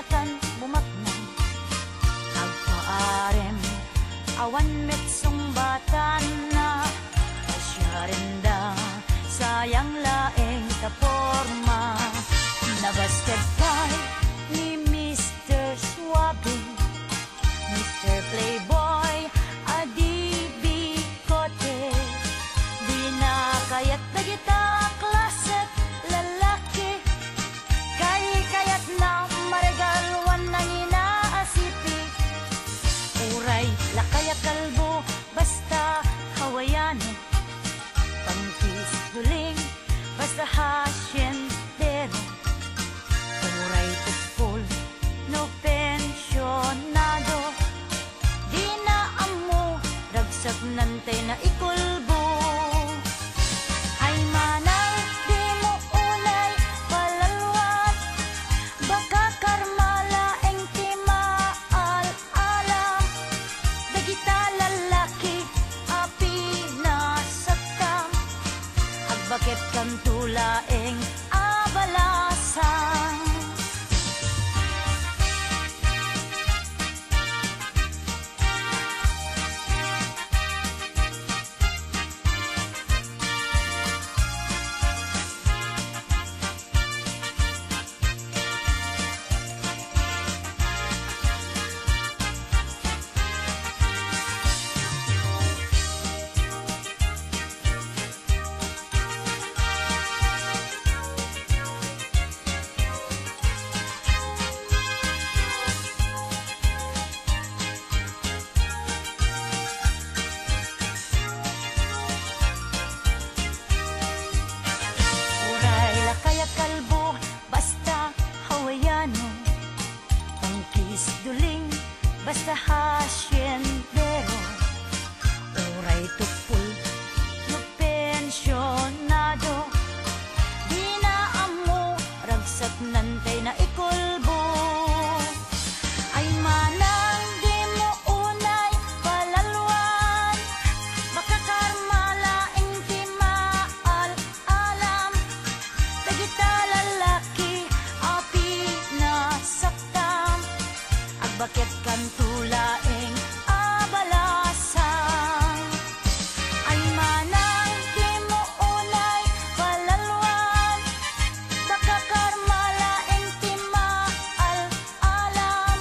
natan bumaknang agpaarem awan metsong batan na asyarenda sayang laeng ta forma nabasted kay ni Mr. Suave, Mr. Playboy adi bikote di na kayat na kita klaset lalaki kayat na maregalwan ng inaasipi uray lakaya kalbo basta hawaiano pangkis duling basta hasyendero uray tukpol no pensyonado di na amo ragsak nantay na ikulbo ay manang di mo unay palalwat baka karmala eng timaal-alam dagita lalaki api nasaktam agbakit kang tulaeng abalasang basta hasyendero uray tukpul no pensyonado di na amo ragsak nantay na ikulbo ay manang di mo unay palalwan baka karmala eng timaal-alam dagita lalaki api nasaktam agbakit kan tulaeng abalasang ay manang di mo unay palalwan baka karmala eng timaal-alam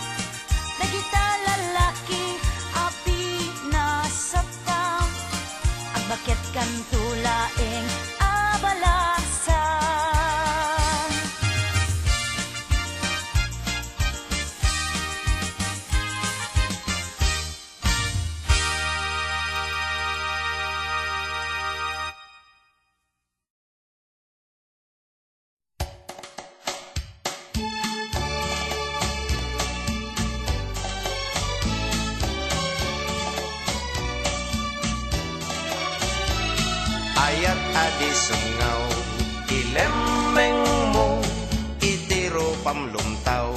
dagita lalaki api nasaktam agbakit kan tulaeng abalasang ayat adi sungaw ilemeng mo itiro pamlumtaw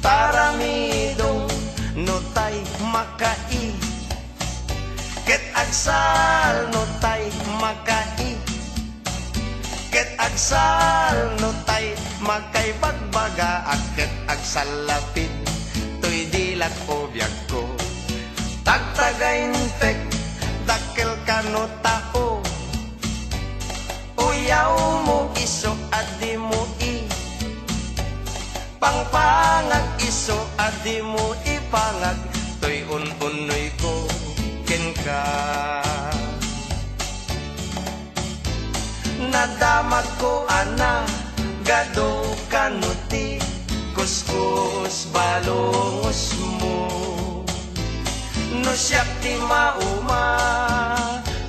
taramidong notay makai ket agsal notay makai ket agsal notay makay bagbaga ket agsal lapid tuy dilat o biyag ko tagtagain tek dakkel kano tao uyaw mo iso adi mo i pangpangag iso adi mo ipangag tuy un-unoy ko ken ka nadamag ko ana gado kanuti kuskus balongos mo no siyak ti mauma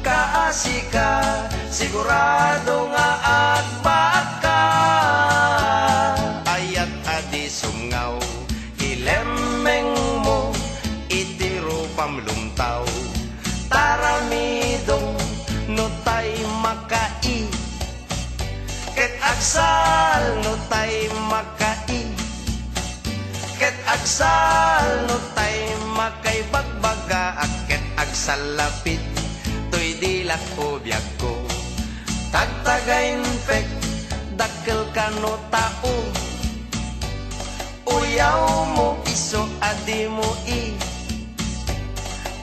kaasika sigurado nga agbaka ayat adi sumngaw ilemeng mo itiro pamlumtaw taramidong notay makai ket agsal notay makai ket agsal notay makay bagbaga ket agsal lapit tuy dilat o biyag ko tagtagain pek dakkel kano tao ayaw mo iso adi mo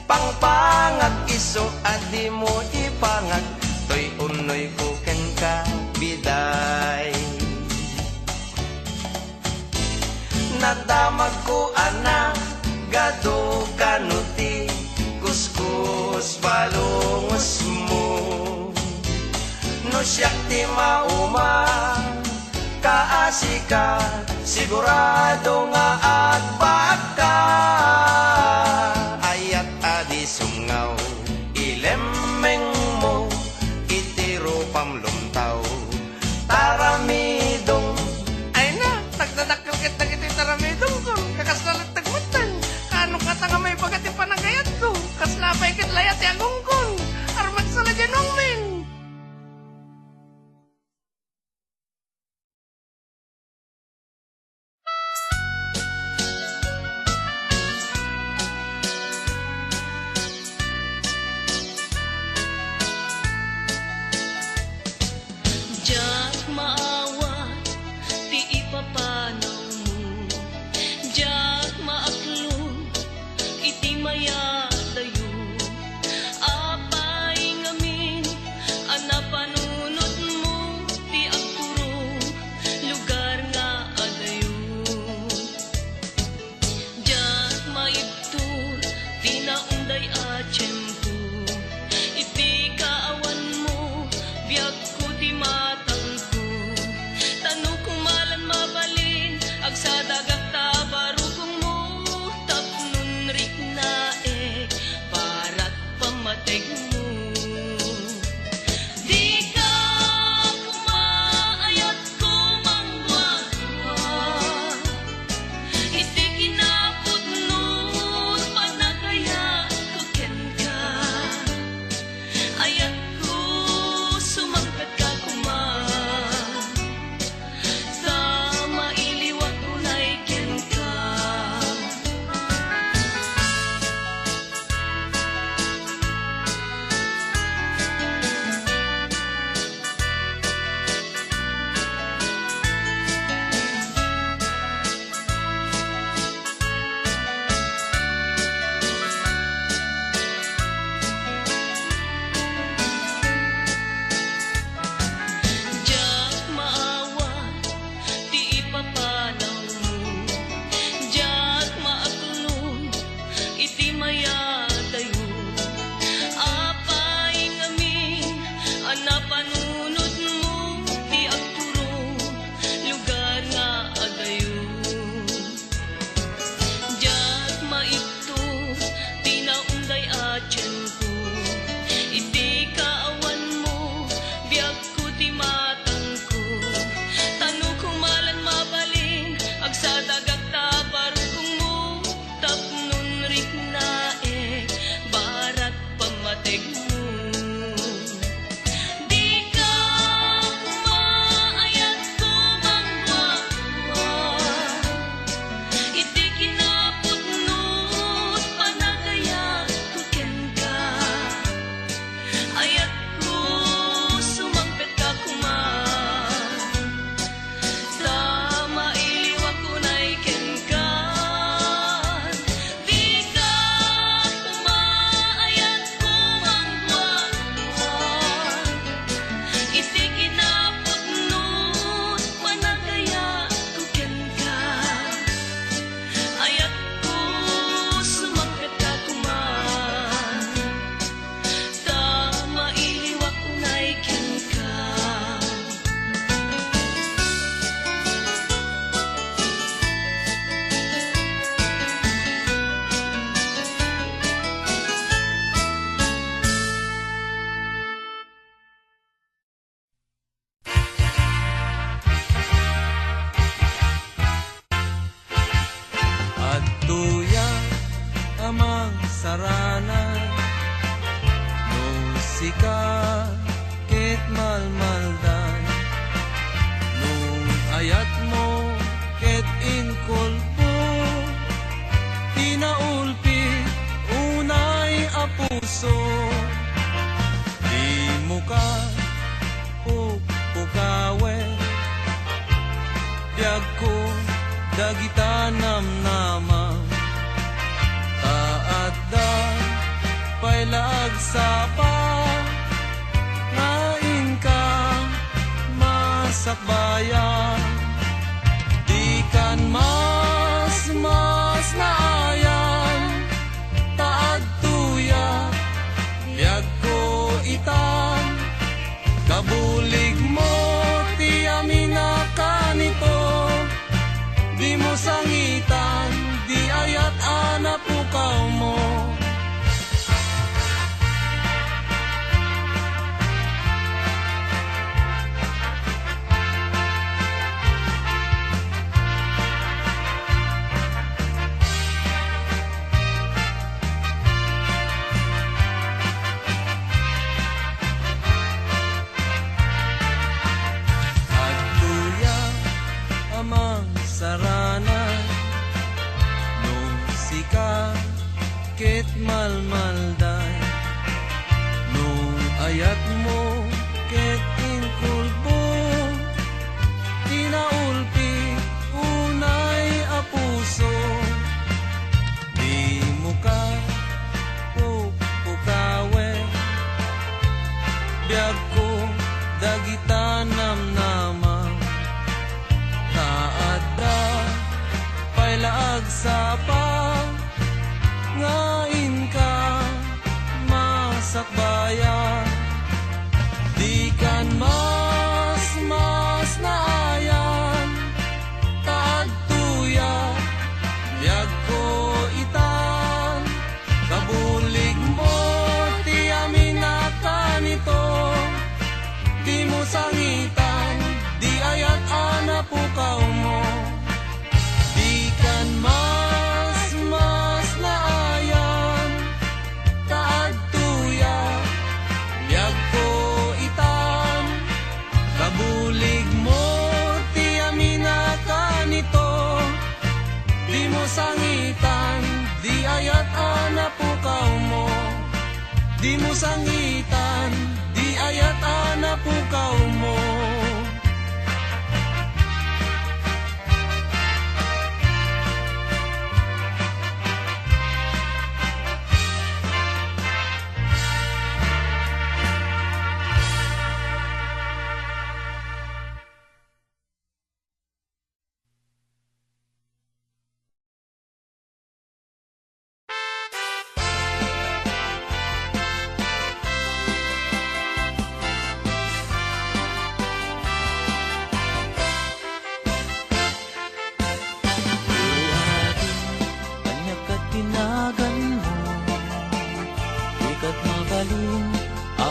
pangpangag iso adi mo ipangag toy unoy ko ken ka biday nadamag ko anak gado kanuti kuskus balungos mo no siyak ti mauma kaasika sigurado nga agbaag ka ayat adi sungaw ilemeng mo itiro pamlumtaw taramidong ay na nagdadakkel kita iti taramidong ko kakaslalat tagmatan kanong kata nga may bagati panagayat ko kaslapay kit layat yagong kon armat sa lajanong men. Diyak maawa, ti ipapanaw mo. Diyak maaklon, iti mayadayo. Apay ngamin, anapanunot mo, ti agturo, lugar nga adayo. Diyak maibtur, ti naunday a tiyempo. Iti kaawan mo, biyak ko ti matangko. agsapa ngain ka masakbayan di kan mas naayan taad tuya biag ko itan kabulig mo ti amina kanito di mo sangitan di ayat anak pukaw mo saranan nung sika ket malmalday nung ayat mo ket inkulbo tinaulpi unay apuso di mo ka pukawe biag ko dagita namnama taada pailaag sapa ngain ka masakbayan di kan mas naayan taad tuya biag ko itan kabulig mo ti amina kanito di mo sangitan di ayat anak pukaw mo di kan mas naayan taad tuya biag ko itan kabulig mo ti amina kanito di mo sangitan di ayat anak pukaw mo di mo sangitan di ayat anak pukaw mo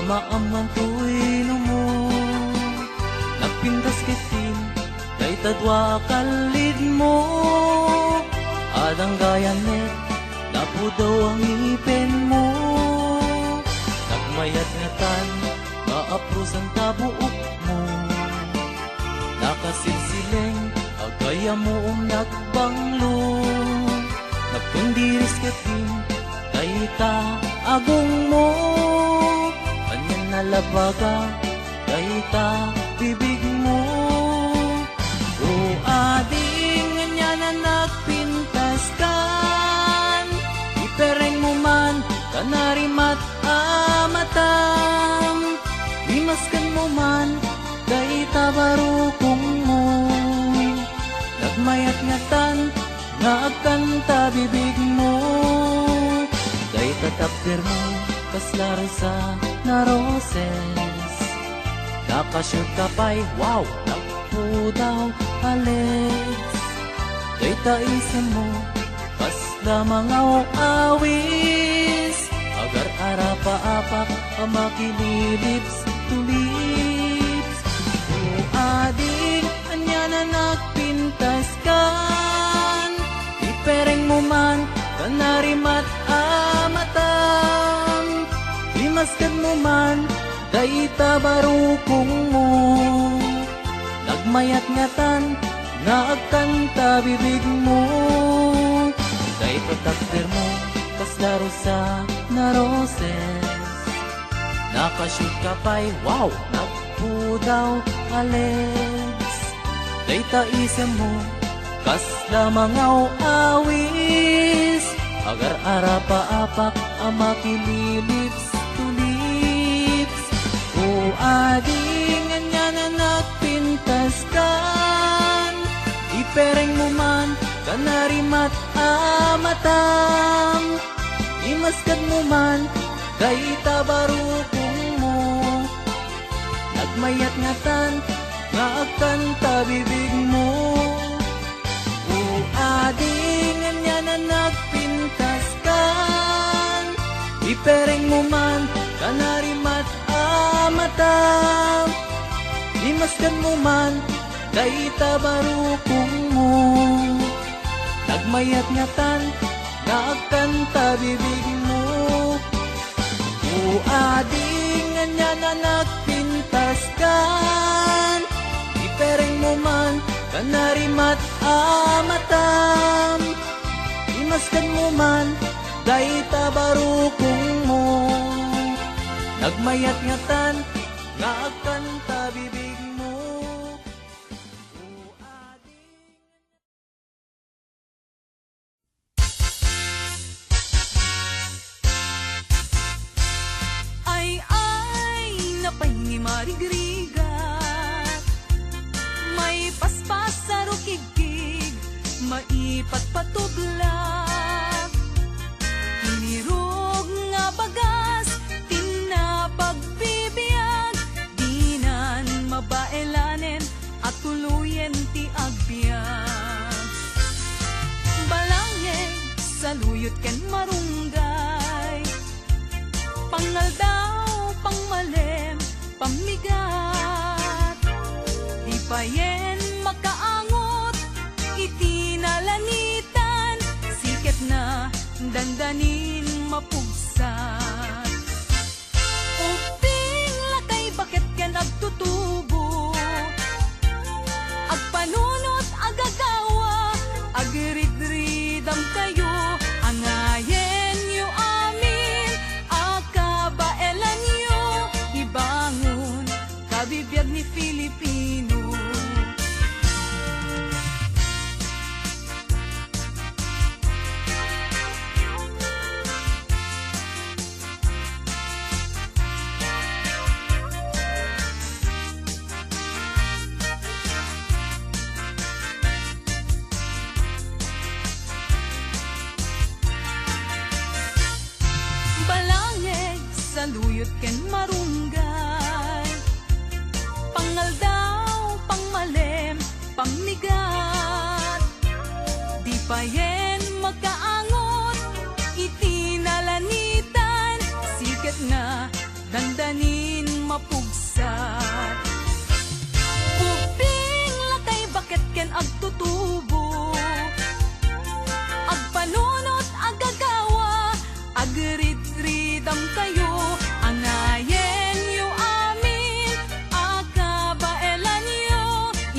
Maaman tuwino mo Nagpintas kitin Kay tadwa kalid mo Adang gayanet Napo daw ang ipin mo Nagmayat nga tan Maapros ang tabuok mo Nakasilsileng Agaya mo nagbanglo Nagpundiris kitin Kay ta agong mo nalabaga kay ta bibig mo o ading nya na nagpintas kan ipereng mo man kanarimat amatam imaskan mo man kay ta barukong mo nagmayat nga tan nagkanta bibig mo kay tatapder mo kaslaro sa na roses nakashoot ka pa'y wow nagpo daw alex kay taisan mo pas lamang awis agar arapa-apak ang makililips to lips o ading anya na nagpintas kan ipereng mo man kanarimat amatam Maskan mo man, daita barukong mo Nagmayat nga tan, naagkanta bibig mo Daita takder mo, kaslaro sa na roses Nakashoot ka pa'y wow, nagpudaw alex Daita isem mo, kas lamang awis Agar arapa-apak ang makililips Uading anya na nagpintas kan, ipereng mo man kanarimat amatam, imaskad mo man kay tabarukong mo, nagmayat ngatan nga agkanta bibig mo. Uading anya na nagpintas kan, ipereng mo man kanarimat amatam, imaskan mo man kay tabarukong mo, nagmayat ngatan nga agkanta bibig mo. Uading anya na nagpintas kan, ipereng mo man kanarimat amatam, imaskan mo man kay tabarukong mo, nagmayat ngatan nga agkanta bibig mo. Ay, napay ni marigrigat, may paspas sa rukigig, maipat patudlak, inirog nga bagas, tinapagbibiag, dinan mabaelanen at tuluyen ti agbiag. Balangin sa luyot ken marunggay, pangal daw, pangmalem, pamigat, di payen makaangot, itinalanitan, siket na dandanin mapugsat. Uping lakay bakit ken agtutubo, agpanunot agagawa, agridridam kayo, angayen yu amin, akabaelan yu, ibangon, kabibiyag ni Filipino. Balangeg sa luyot ken marunggay, pangal daw, pangmalem, pamigat, di payen magkaangot, itinalanitan, siket na dandanin mapugsat. Uping lakay bakit ken agtutubo, agpanunot agagawa, agrid-ridam kayo, angayen yu amin, akabaelan yu,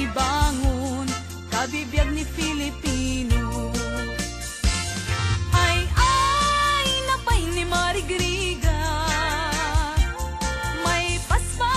ibangon, kabibiyag ni Filipino. Ay, napay ni marigriga, may paspas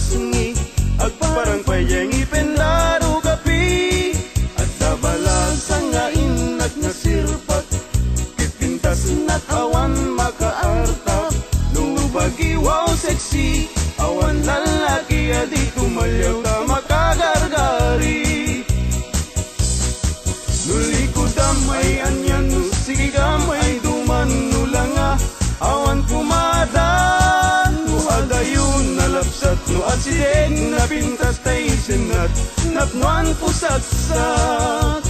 sungi agparang payeng ipendaro kapi at dabalasang nga inak nga sirpat kitpintas nat awan makaartap lubagi wow sexy awan lalaki adi tumalyaw ta makagargari nulikod damay anyan no sige gamay duman nulanga awan pumadan no adayon nalapsat no asideng napintas tay senat napnuan pusatsak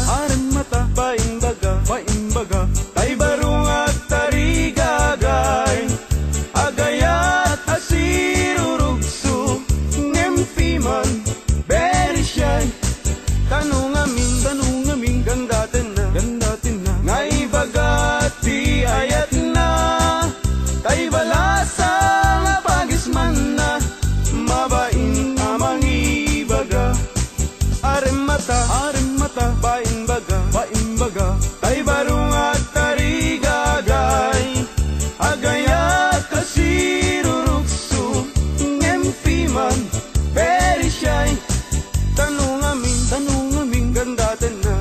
Aremata, paimbaga, tay barong at tarigagay, agayat asirurugso, ngempiman, very shy. Tanong amin, gandatin na, ngaibaga ti ayat na, tay balasang pagisman na, mabain amang ibaga. Aremata, paimbaga, tay barong at tarigagay, agayat kasirurukso, ngempiman, very shy. Tanong amin, gandatin na,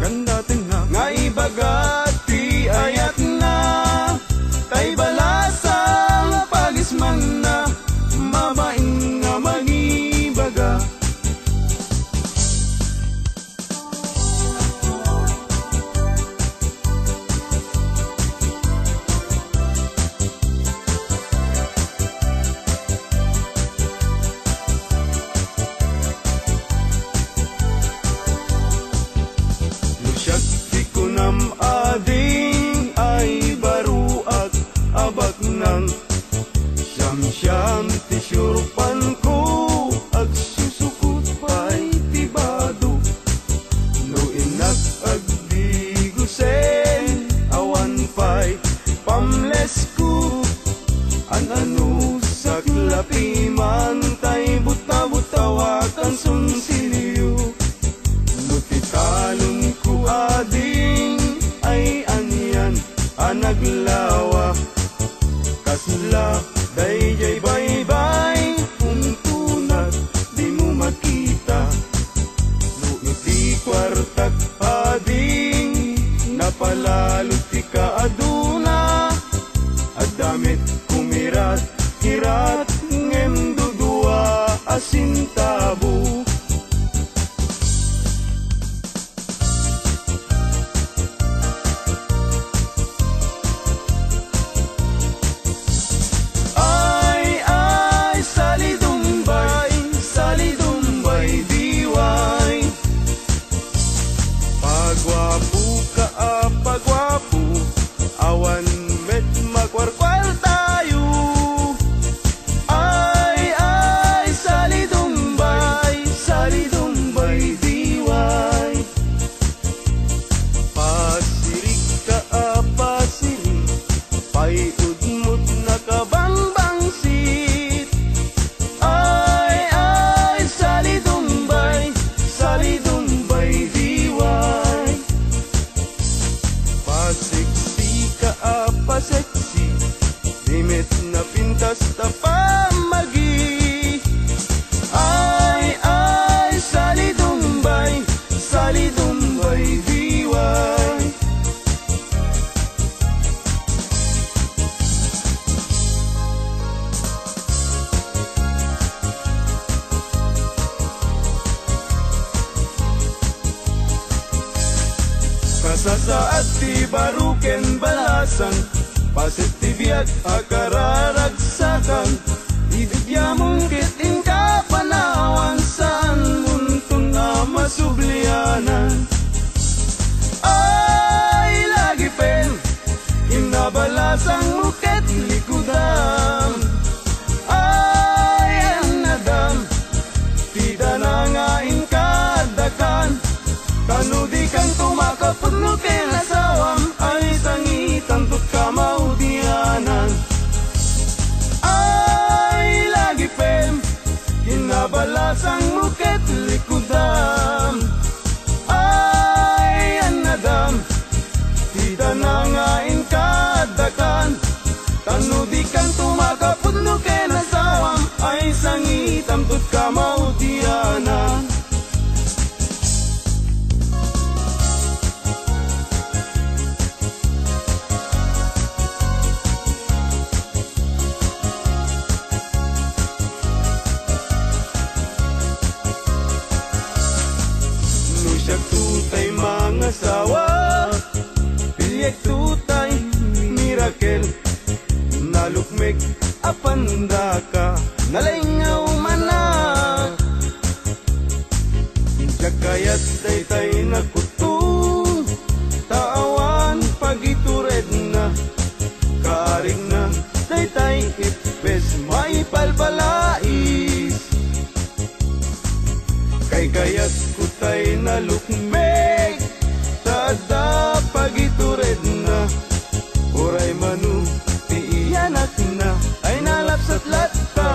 ngaibaga ti ayat na, tay balasang pagisman na, mabaing nga magibaga. Ading ay baruak abak ng siyam-siyam ti syurpan ko ag susukot pa'y tibado no inak agdigusen awan pa'y pamles ko ano saklapi man tay buta-butawakan sunsilyo no titalon ko ading ay anyan anaglawa kasla dayjay bye-bye untunat di mo makita no iti kwartak ading napalalot ti kaaduna adamit kumirat kirat ngem dudua asintabo. Pagwapo, awan met magwarkwal tayo. Ay, salidumbay, diway. Pasirik ka, pasirik, paiudmut na kabangbangsit. Ay, salidumbay, diway. Pasiksi ka paseksi limit na pintas ta pamagi ay salidumbay diway. Kasasaat ti baruken balasan pasit ti biag akararagsakan ibigyamun kiting kapanawan saan muntong na masublianan. Ay lagi pen inabalasang muket likudan. Ay anadam tida na nga inkadakan kanudi kang tumakapag no kinasawam ay sangitan tut kamaudianan. Tanu di kan tumakapudlo ken asawam ay sangitam tut kamautianan. Nusyak tutay mga sawa, pilyek tutay mirakel, nalukmek apanda ka, nalingaw manak. Jakayat tay nakutung, taawan pagitured na, kaaring na tay ipes may palpalais. Kay kayat kutay nalukmek, tada pagitured na, oray manu tiiyanak na ay nalapsat latta.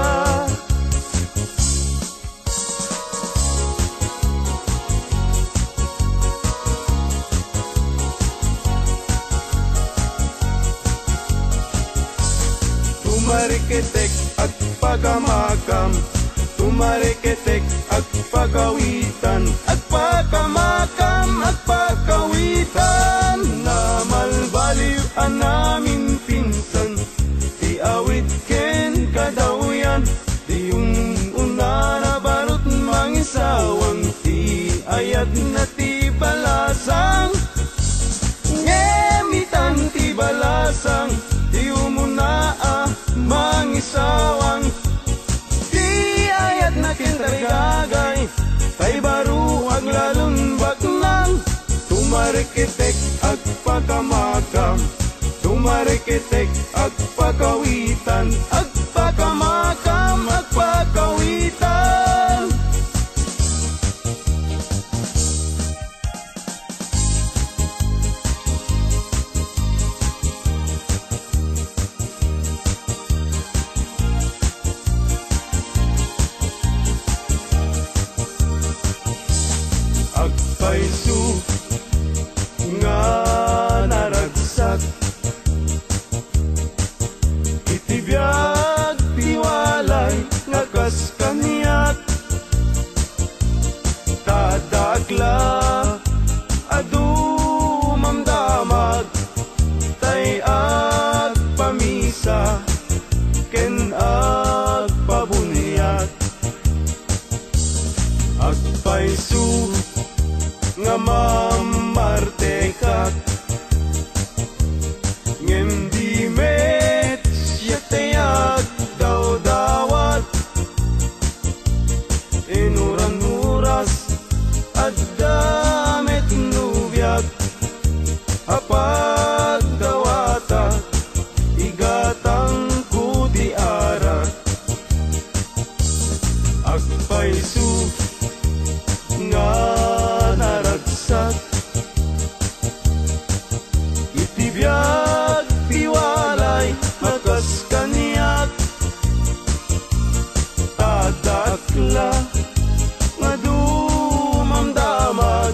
Tumariketek at pagamakam, tumariketek at pagawitan, at pagamakam at pagawitan, na malbaliw namin pinsan, ti awit ken kadawian, ti yung una na barot mangisawang, ti ayat na ti balasang, ngemitan ti balasang, ti umuna mangisawang, ti ayat na ken tarigagay, tay baru aglalun baknang, tumarikitek ag pagamakam, tumarikitek ag pagawitan, ag pagamakam ag pagawitan. Ag paisu nga naragsak, itibiyag tiwalay nga kas kaniyat, tadakla adu mamdamag, tay ag pamisa ken ag pabunyat. Ag paisu nga mamartekat, ngem di met siyatayag daw dawat, inuran-uras at damit nubiyag, apag dawata igatang kudi arak. Ag paisu nga naragsak, itibiyag tiwalay makas kaniyat, tadakla nga dumamdamag,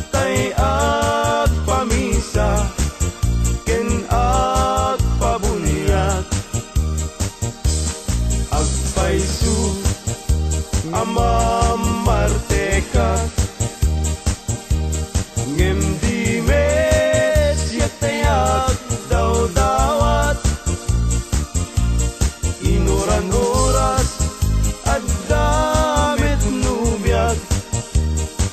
tay at pamisa ken at pabunyat. Ag paisu amamartekat, ngem di mes yatayag daw dawat, inuran-uras at damit nubiyag,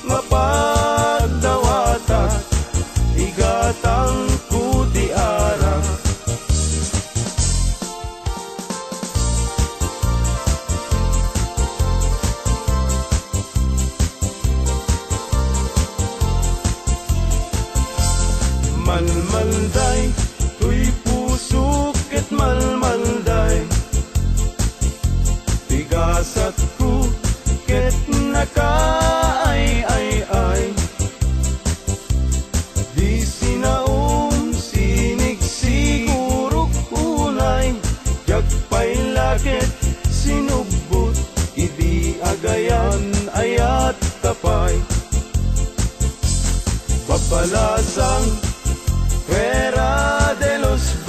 mapagdawata igatang kuti arak. Malmalday, tuy puso ket malmalday, tigasat ko ket nakaay-ay-ay, di sinaum sinig sigurok unay, jagpay lakit sinugbot, idi agayan ayat tapay, babalasang Fuera de los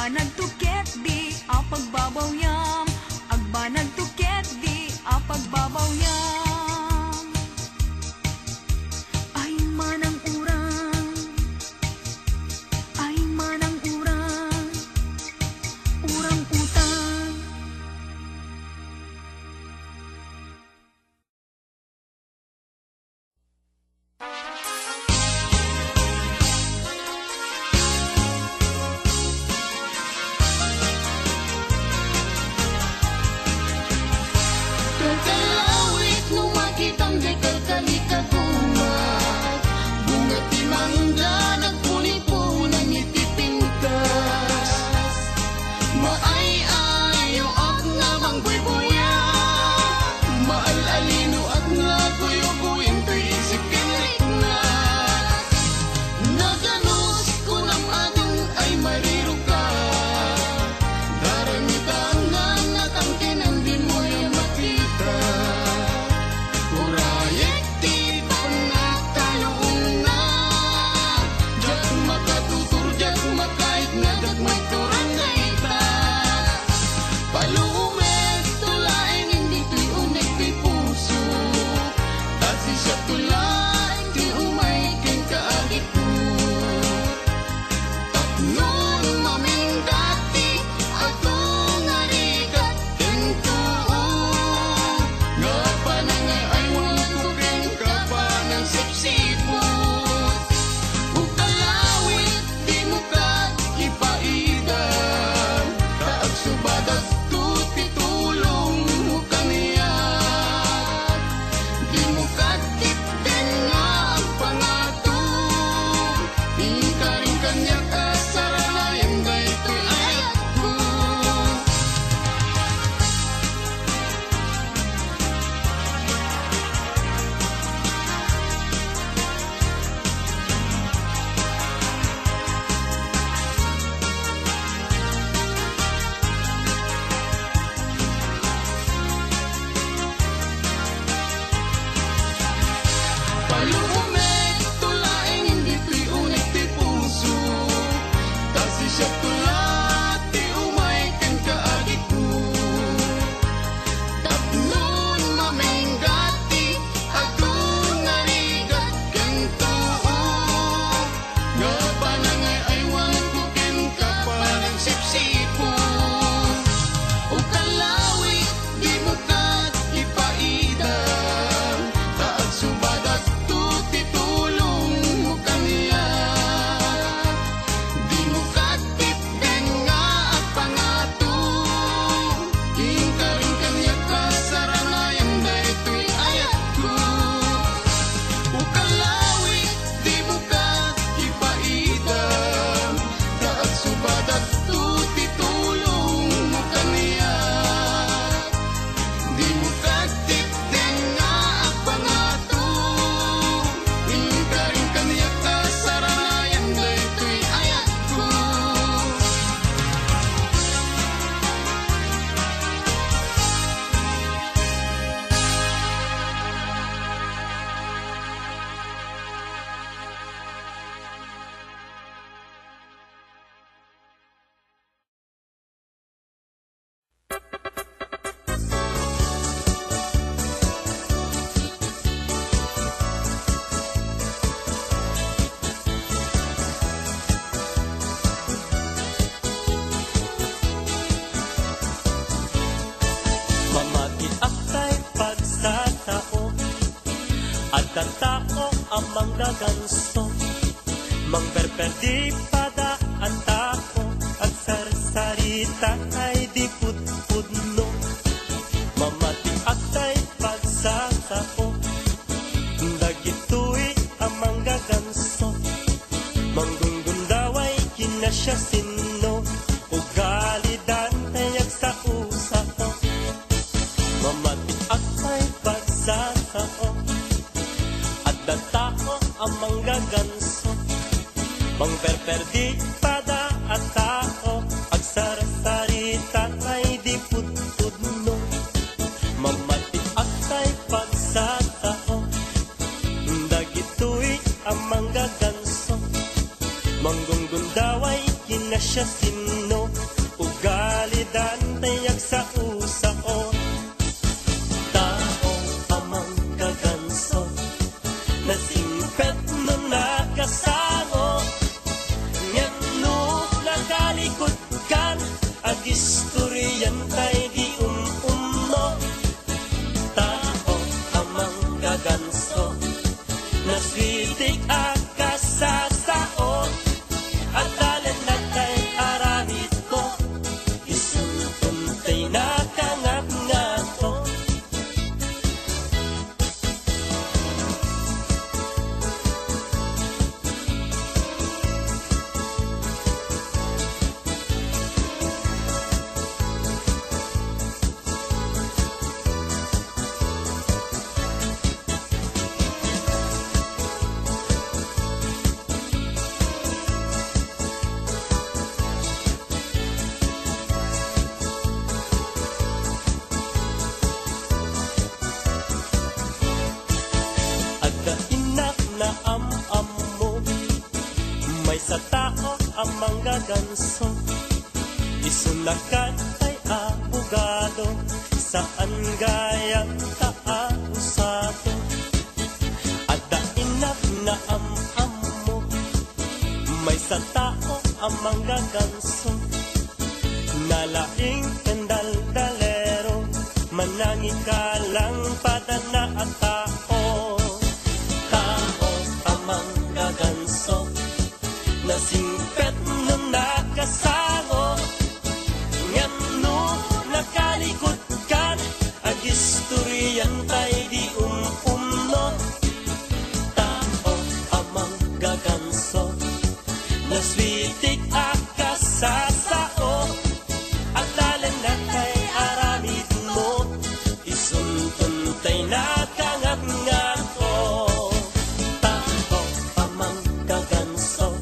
Agbanag tuket di apagbabaw yam, agbanag tuket di apagbabaw yam. Ay manang urang, ay manang urang, urang utang. Kalawit nung makitang di kalkalikaguma, bunga timangga nagpuni-punan itipintas. Maay-ayo at nga mangbuybuya, maalalino at nga guyo-guyin to'y isip kinriknat. Naganos ko ng adong ay mariro ka, daramitan nga natangkinan din mo yung makita. Urayek di pa natalong na, jak makatutur, jak makait na jak magturang na ita. Palumet tulaing hindi to'y unig to'y puso, tasi siya tulaing di umaikin kaagit ko. Tapnon mamindati ato nga rigat kentuo, nga panangay ay wangkukin ka pa ng sipsipot. Ukalawit di mo ka ipaidan, taag subadat tuti tulong mo kaniyak. Di mo katipin nga ang pangatong, ikaring kanya kasaranayan daytoy ayat ko. Palumet tulaing hindi to'y unig ti puso, tasi siya tulat ti umaikan kaagit mo. Tapnon maminggati ato nga rigat kentuo, nga panangay ay wangkukin ka pa ng sipsipon. Ukalawit di mo ka ipaidan, taag subadat tuti tulong mo kaniyak. Di mo katipin nga at pangatong, ikaring kanya kasaranayan daytoy ayat ko. Ukalawit di mo ka ipaidan, taag subadat tuti tulong mo kaniyak. Di mo katipin nga at pangatong, ikaring kanya kasaranayan daytoy ayat ko. Mamati aktay pagsatao, at ang tao ang manggaganso, mangperperdi pada ang tao, at sarsarita ay di putpudno. Mamati aktay pagsatao, dagito'y ang manggaganso, manggunggundaway kinasya sino, ugalidan tayak sa usao. Mamati aktay pagsatao, at ang tao ang manggaganso, mangperperdi pada at tao, at sarsarita ay di putpudno. Mamati aktay pagsatao, dagito'y ang manggaganso, manggunggundaway kinasya sino, ganso. Isunakat ay abogado, saan gayang taausato. At dainak na am mo, may sa tao ang mga ganso. Nalaing kendal-dalero, manangi ka lang padana at tao. Tao amang gaganso, nasingpet nung nakasango. Ngano nakalikot kan, ag istoryan tay di umno. Tao amang gaganso, naswitik akasasao. At dalan na kay aramid mo, isuntuntay na kangat-ngat ko. Tao amang gaganso,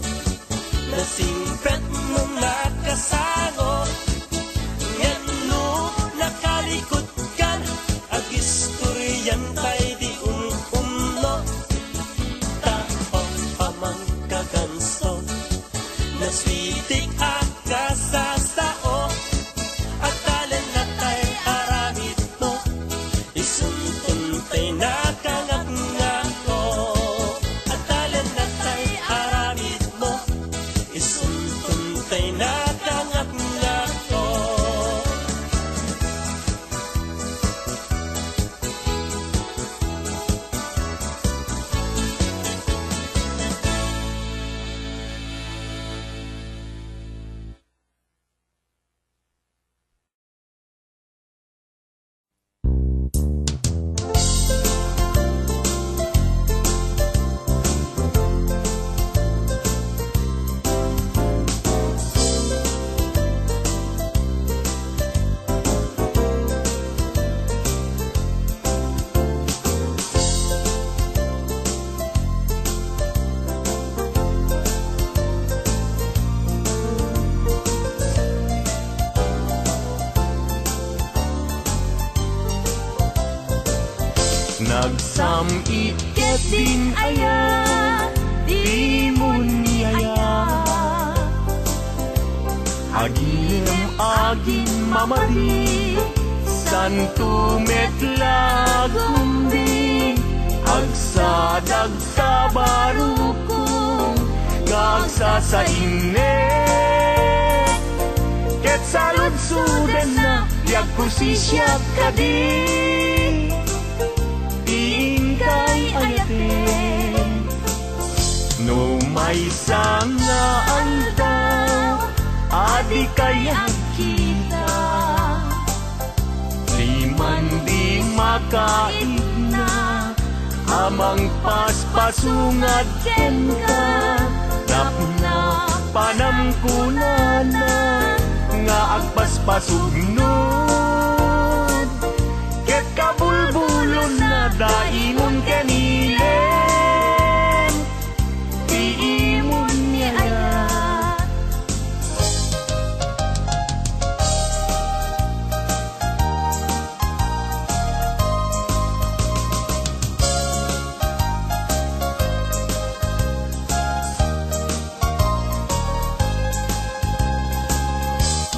nasingpet nung nakasango. Ngano nakalikot kan, ag istoryan tay di umno. Tao amang gaganso, naswitik akasasao. At dalan na kay aramid mo, isuntuntay na kangat-ngat ko. At dalan na kay aramid mo, isuntuntay na kangat-ngat ko. Nagsamit din aya, di mo niyaya. Agin mamadi, santo metlagumbi. Agsadag sa barukong, ngagsasainit. Ket salud-sudan na, yag kusisya ka di. Kay ayatin, no may sangaan daw, adi kaya kita. Di man di makaigna, amang paspasungad ken ka. Napna panamkunana, nga agpaspasugnod. Ket kabulbulon na daingon kanilen, iimon niya.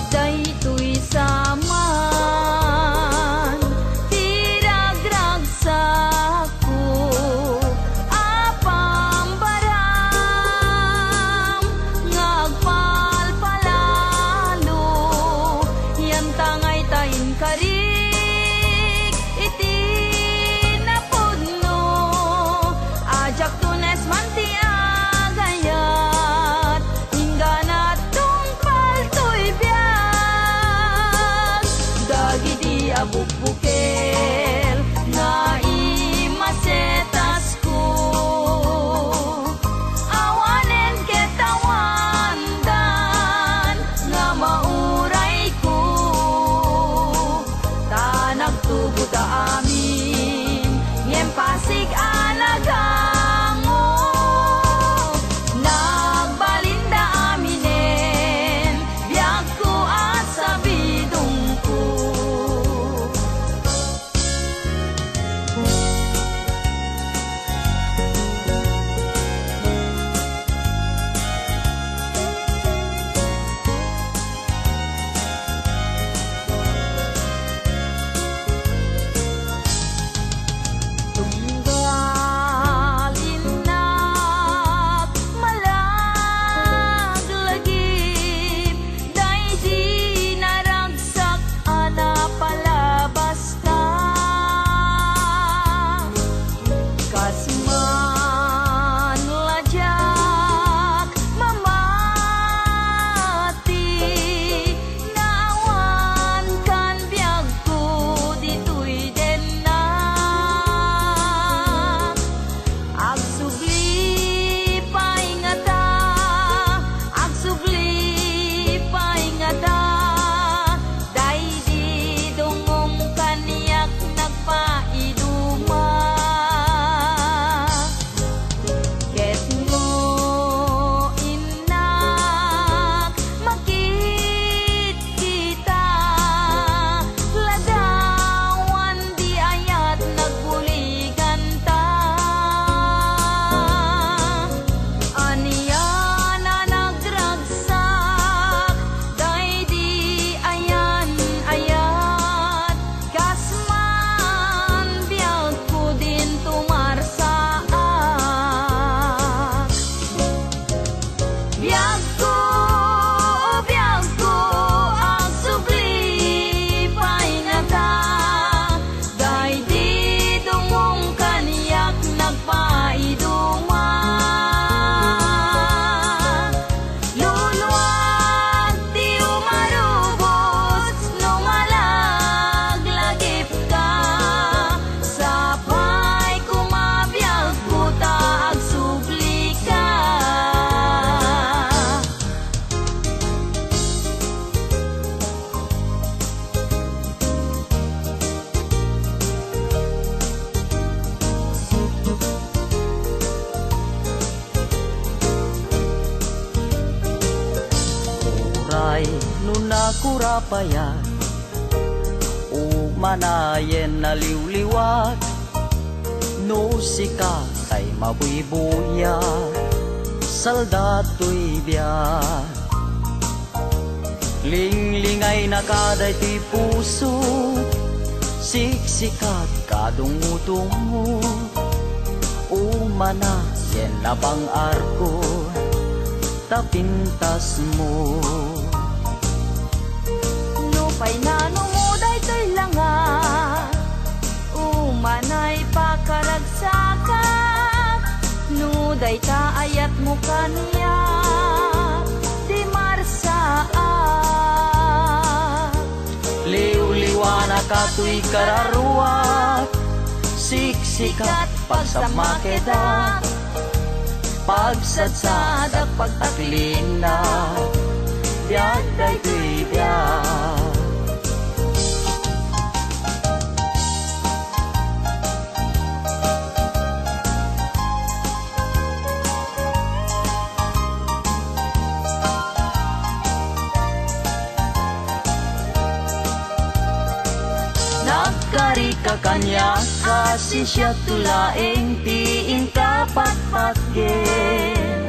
Daytoy saman, tiragrag sa ko, apambaram, ngagpalpalalo, yan tangay tayin karik, itinapudno, ajak tunes mantiagayat, hinganat tungpal to'y biyag, dagiti abukbukel, nga imasetas ko, awanen ketawandan, nga mauray ko, tanag tubo ta amin, ngem pasig anagango, nagbalinda aminen, biyag ko at sabidong ko. kurapayat o manayen na liwliwat no sika kay mabuibuya saldato'y biyak linglingay na kaday ti puso siksikat kadungo-tungo umana yen labang arko tapintas mo Nupay na numuday to'y langa Umanay pakaragsakat Nuday ta ayat mo kaniya Di marsaat liw-liwana ka to'y kararuat siksikat pagsamakedak pagsadsadak pagtaklina biag day to'y biag nagkari ka kanya kasi siya tulaeng tiin kapatpatgen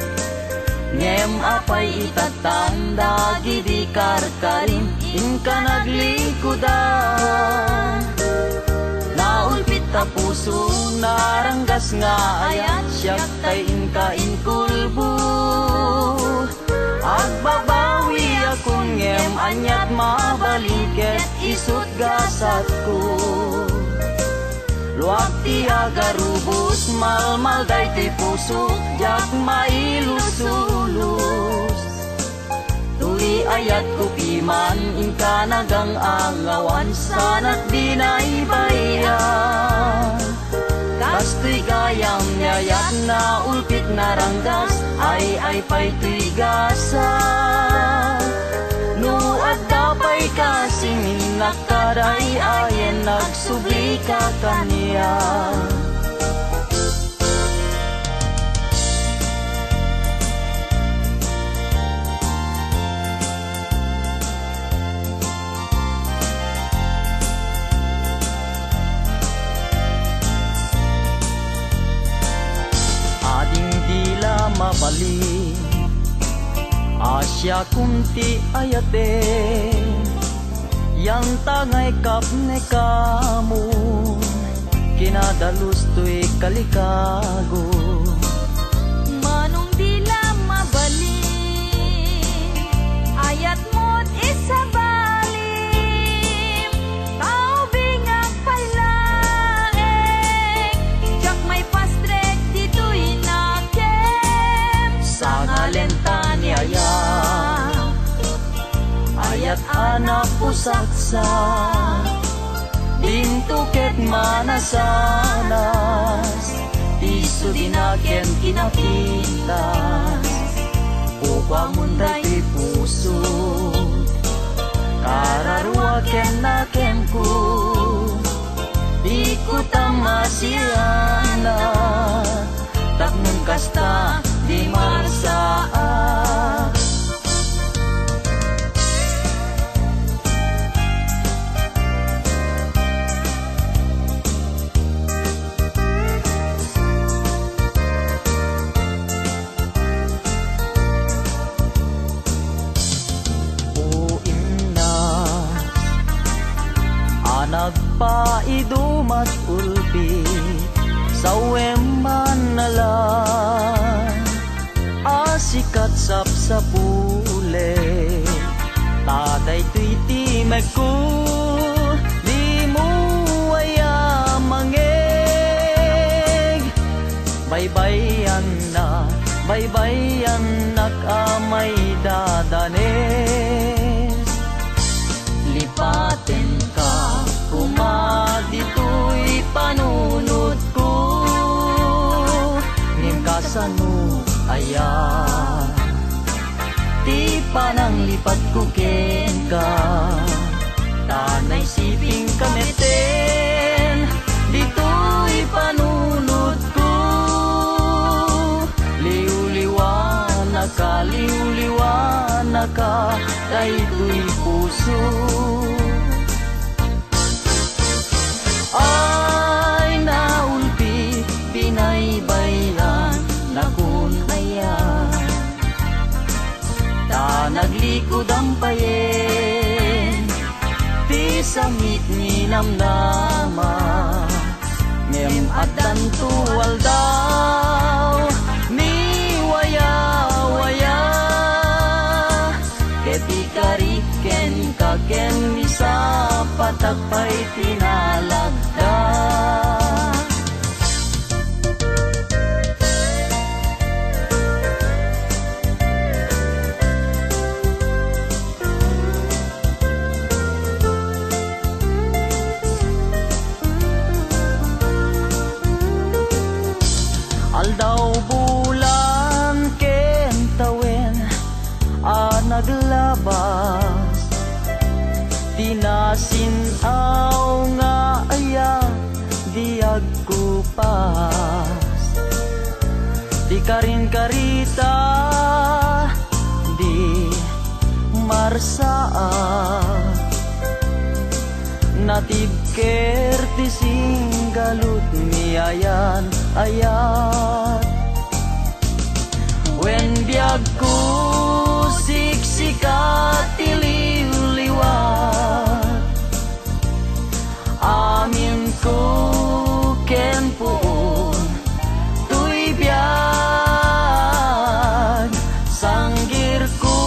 ngem apay itatanda gidi karkarin inka naglingkudan naulpit ta puso naranggas nga ayat siyak tay inka inkulbu agbabawi akong ngem anyat mabaliket isut gasat ko luwag ti agarubos malmal day ti puso yak mailusulus tuy ayat ko piman inka nagang angawan sanat di naibayan kastoy gayam nyayat na ulpit naranggas ay pa'y tuy gasa no adda pa'y kasing nakaday ayen nagsubli ka kaniya ading dila mabalik Asya kunti ayate yang tangay kapne kamu kinadalus to'y kalikago Manong dila mabalik Ayat mo't isabalim Tao bingang palaeng Jak may pastrek dito'y nakem sa ngalenta niyaya ayat anak pusaksa dintuket manasanas isu dinaken kinapintas upang munday ti puso kararuaken naken ko di ko tamasiana taknong kasta di marsaa nagpaidumat ulpi sa wemban nalang asikat sapsapule taday tuiti meko di mo aya mangeg baybayan nak amay dadanes lipaten ka kumadito'y panunod ko ngimkasan mo ayan ti panang lipat ko ken ka tanay siping kameten dito'y panunod ko liw-liwana ka dayto'y puso payen ti sangit ni namnama ngem adan tuwal daw ni waya-waya keti kariken kaken misa patakpay tinalagda. Aldaw bulan ken tawen naglabas tinasinaw nga aya diag kupas di karin karita di marsaa natib kerti singgalut miayan ayat wen biag ku siksikat tiliw-liwat amin ku ken puun tuy biag sanggir ku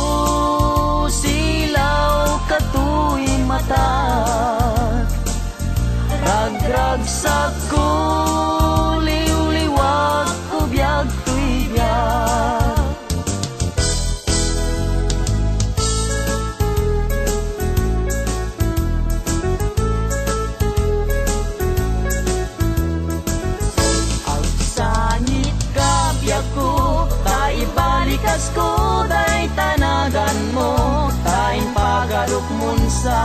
silaw katuy matat ragragsak ku liw-liwat ku biag tuy biag. Ibalikas ko day tanagan mo taing pagaruk munsa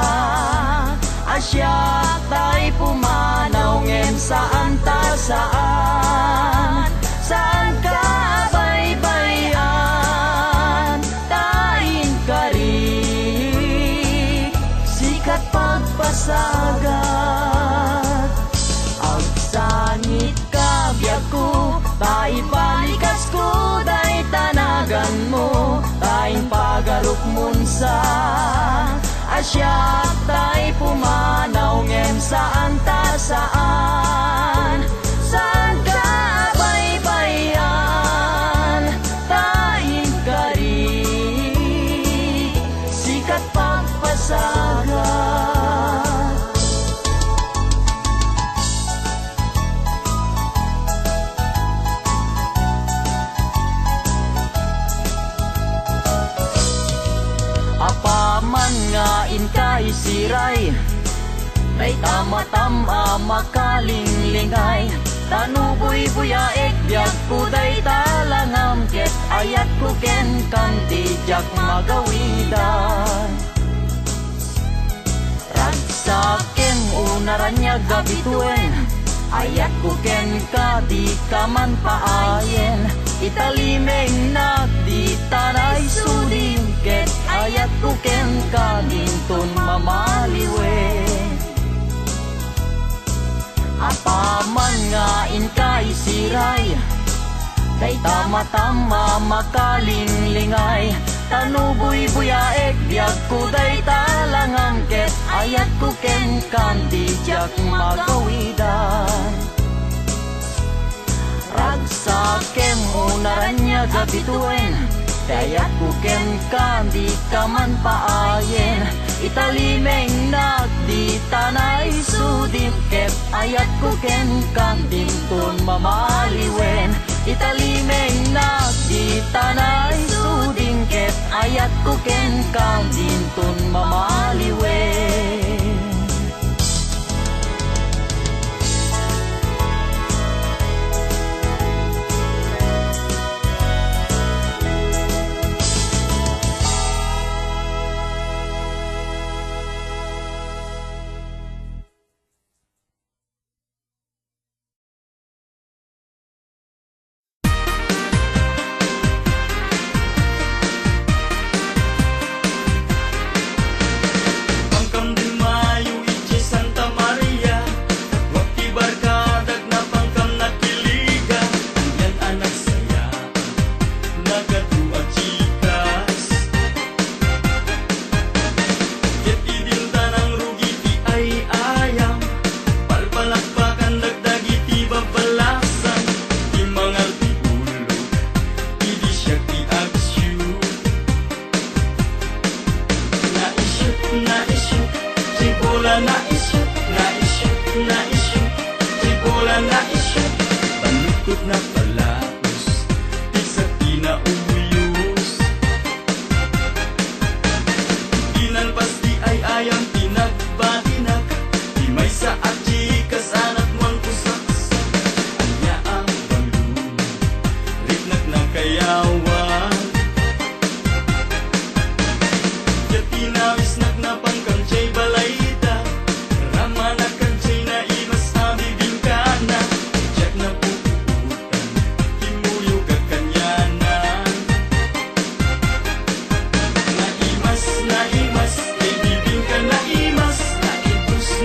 asya tay pumanaw ngem saan ta saan ka baybayan taing kari sikat pagpasagat agsangit ka biag ko taibalikas ko day tanagan mo taing pagaruk munsa asyak tay pumanaw ngem saan ta saan ka baybayan taing kari sikat pagpasagat. Apaman nga inkay siray day tama-tama makalinglingay tanuboy buyaek biag ko day talangam ket ayat ko ken kanti jak magawidan ragsaken unaranya gabituen ayat ko ken ka di kaman paayen italimeng di tanay suling ket ayat ko ken kalinton mamaliwe apaman nga inkay siray day tama-tama makalinglingay tanuboy buyaek biag ko day talangam ket ayat ko ken kanti jak magawidan ragsakem unaranya gabituen ayat ko ken kandi kaman paayen italimeng di tanay sudim ket ayat ko ken kandim tun mamaliwen italimeng di tanay sudim ket ayat ko ken kandim tun mamaliwen. Kam kam di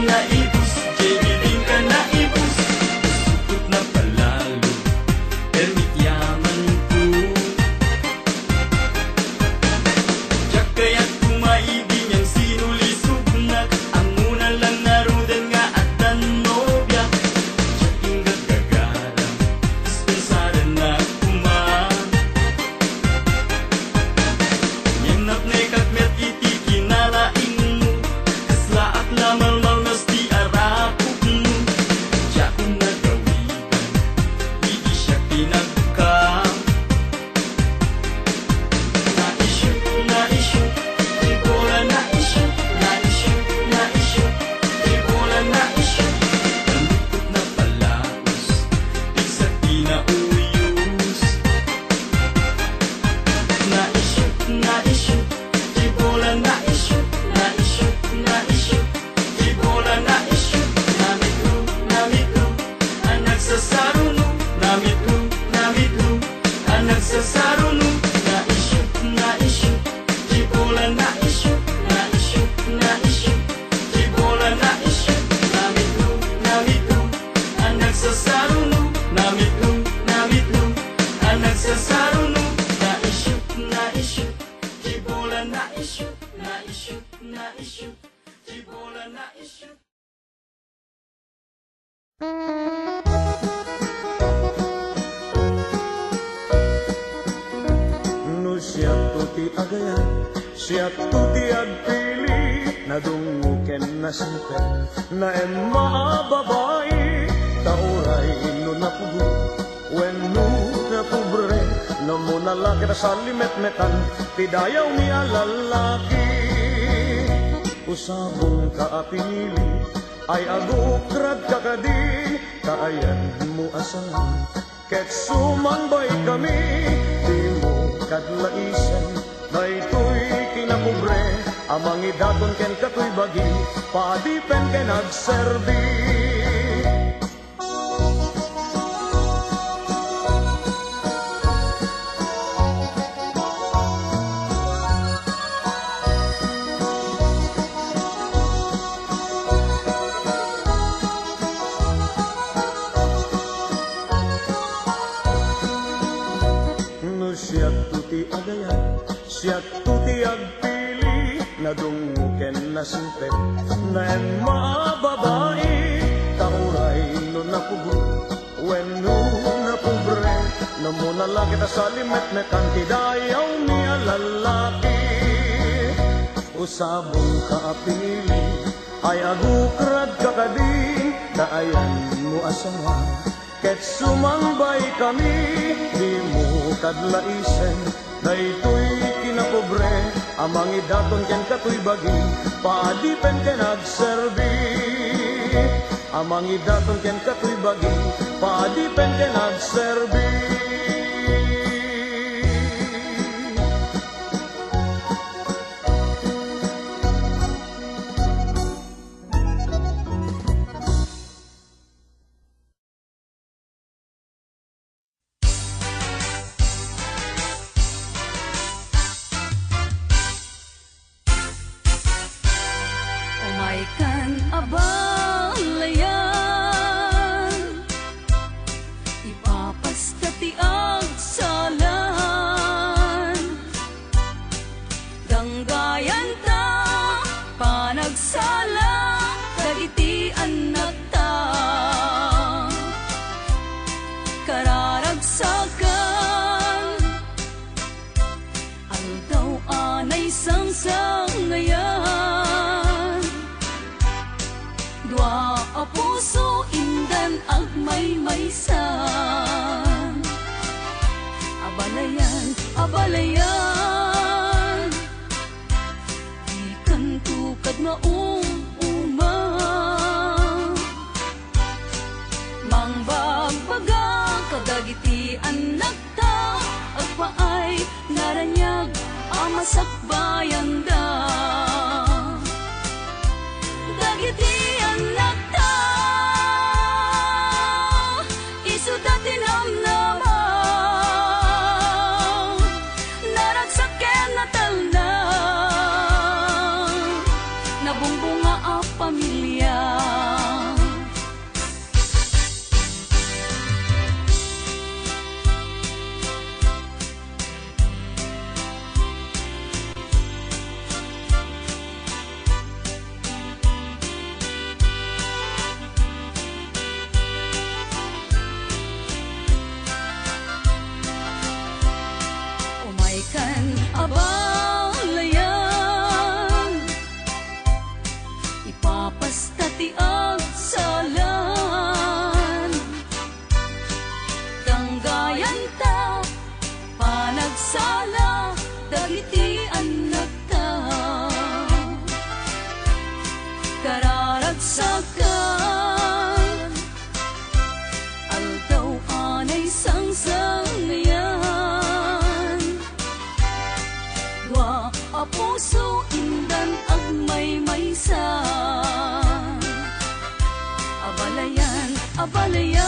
naibus, Jenny ka naibus. Sukot na palalo, permit yaman ko. Diyak kaya't kumaibig niyang sinulisog na ang una lang narudan nga at tanobya. Diyak yung gagagalang, dispensaran na kumaan. Yanap na ikatmet iti kinalaing mo, kaslaak na malmal nas di arakot mo. Diyak kong nagawigan, hindi siya pinagkam. Na-issue, di bola na-issue, na-issue, di bola na-issue. Nalukot na palaos, di sa kinauyos. Na-issue, di bola na-issue, di bola na-issue. Namitlo, ang nagsasaruno. Namitlo, ang nagsasaruno. Na-issue, di bola na-issue, di bola na-issue. Namitlo, ang nagsasaruno. Namitlo, ang nagsasaruno. Na-issue, di bola na-issue, di bola na-issue. No siya tuti agayan, siya tuti agpili, nadunguken na simpe, na emma babae, tauray no napugo, when no napubre, no muna laki na sa limet-metan, tidayaw niya lalaki. Usabong kaapili, ay agukrad kakadi, kaayan mo asahan, ket sumanbay kami, di mo kadlaisan, daytoy kinakubre, amang idaton ken katoy bagi, paadipen ken agserbi. Siya tuti agayan, siya tuti agpili, nadunguken na simpe, na emma babae, tauray no napugo, when no napubre, no muna lagi ta sa limet-metan, tidayaw niya lalaki. Usabong kaapili, ay agukrad kakadi, kaayan mo asawa, ket sumangbay kami, di mo kadlaisen, daytoy kinapobre, amang idaton ken katoy bagi, paadipen ken agserbi. Amang idaton ken katoy bagi, paadipen ken agserbi. Kan abalayan, ipapastati ang salan, danggayan ta panagsala, dagiti anak ta, kararagsakan, aldaw anay sangsangayan. Dua a puso indan agmay-maysan, abalayan, abalayan, ikan tukad maumuma, mangbagbaga kadagiti anak ta, agpaay naranyag amasakbayan da. Dagiti anak ta, isu dati namnama, naragsaken na talna, nabungbong abalayan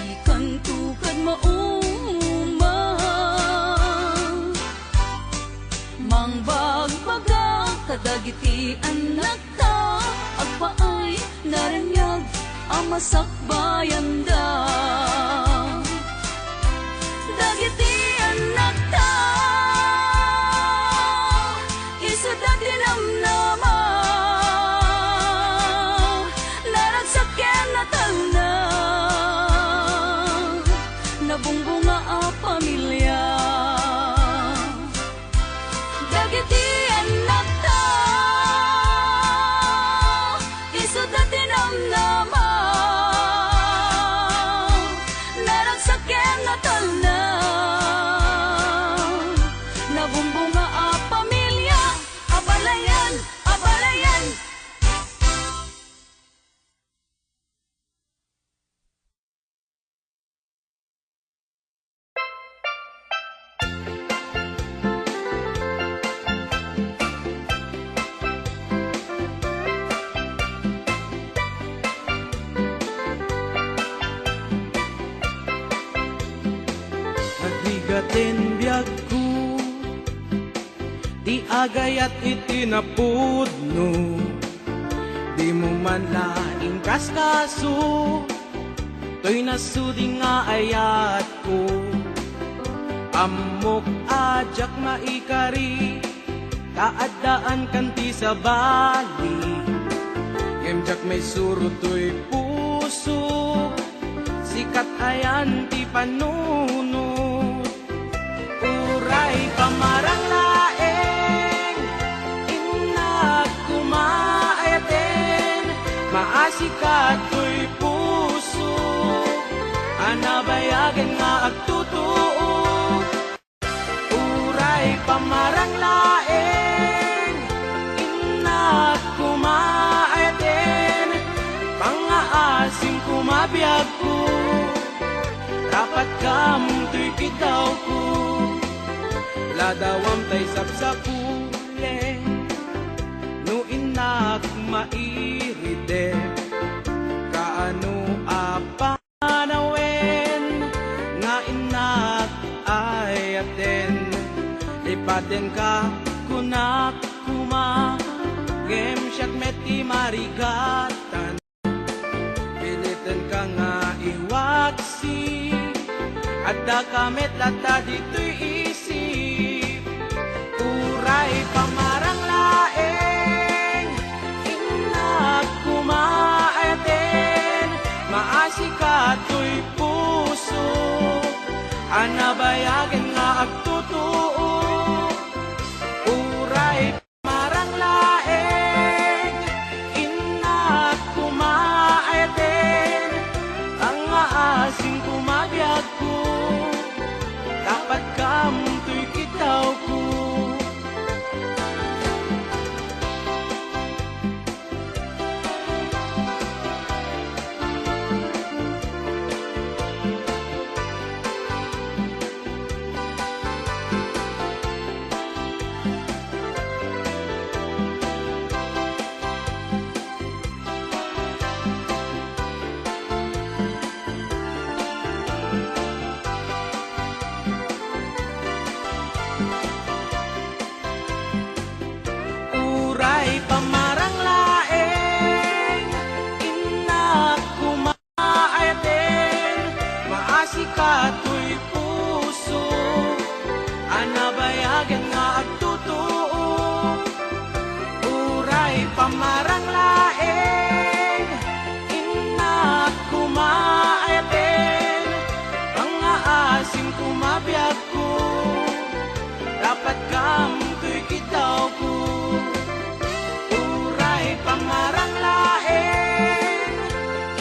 di kan tukad mauma mangbagbaga kadagiti anak ta agpaay naranyag amasakbayan da dagiti anak ta isuda tinamnama naragsaken na talna nabungbunga a pamilya dagiti anak ta isuda tinamnama naragsaken na talna nabumbunga a pamilya abalayan abalayan Nagbigatin biyag ko di agayat itinapudno di mo man laing kaskaso to'y nasudi nga ayat ko amok ajak maikari kaadaan kanti sa bali yemjak may suro to'y puso sikat ayan ti panunod uray pamarang laeng inag kumaayaten maasikat to'y puso anabayagan nga agtutuo uray pamarang laeng inag kumaayaten pangaasing kumabiyag ko dapat kamuto'y kitaw ko ladawam tay sapsapule no inak mairide kaano apanawen nga inak ayaten lipaten ka kunak kuma gem siyak meti marigatan pilitan ka nga iwaksi adda kamet lata dito'y isip uray pamarang laeng inak kumaayaten maasika to'y puso anabayagan nga agtutuo uray pamarang laeng inak kumaayaten ang aasing kumabiyag ko dapat kamuto'y kitaw ko uray pamarang laeng inak kumaayaten maasika to'y puso anabayagan nga agtutuo uray pamarang laeng inak kumaayaten pangaasim kumabiyag ko dapat kamuto'y kitaw ko pamarang laeng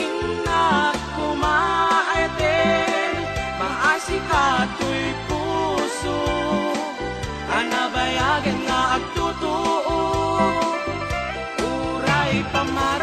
inak kumaayaten maasika to'y puso anabayagan nga agtutuo uray pamarang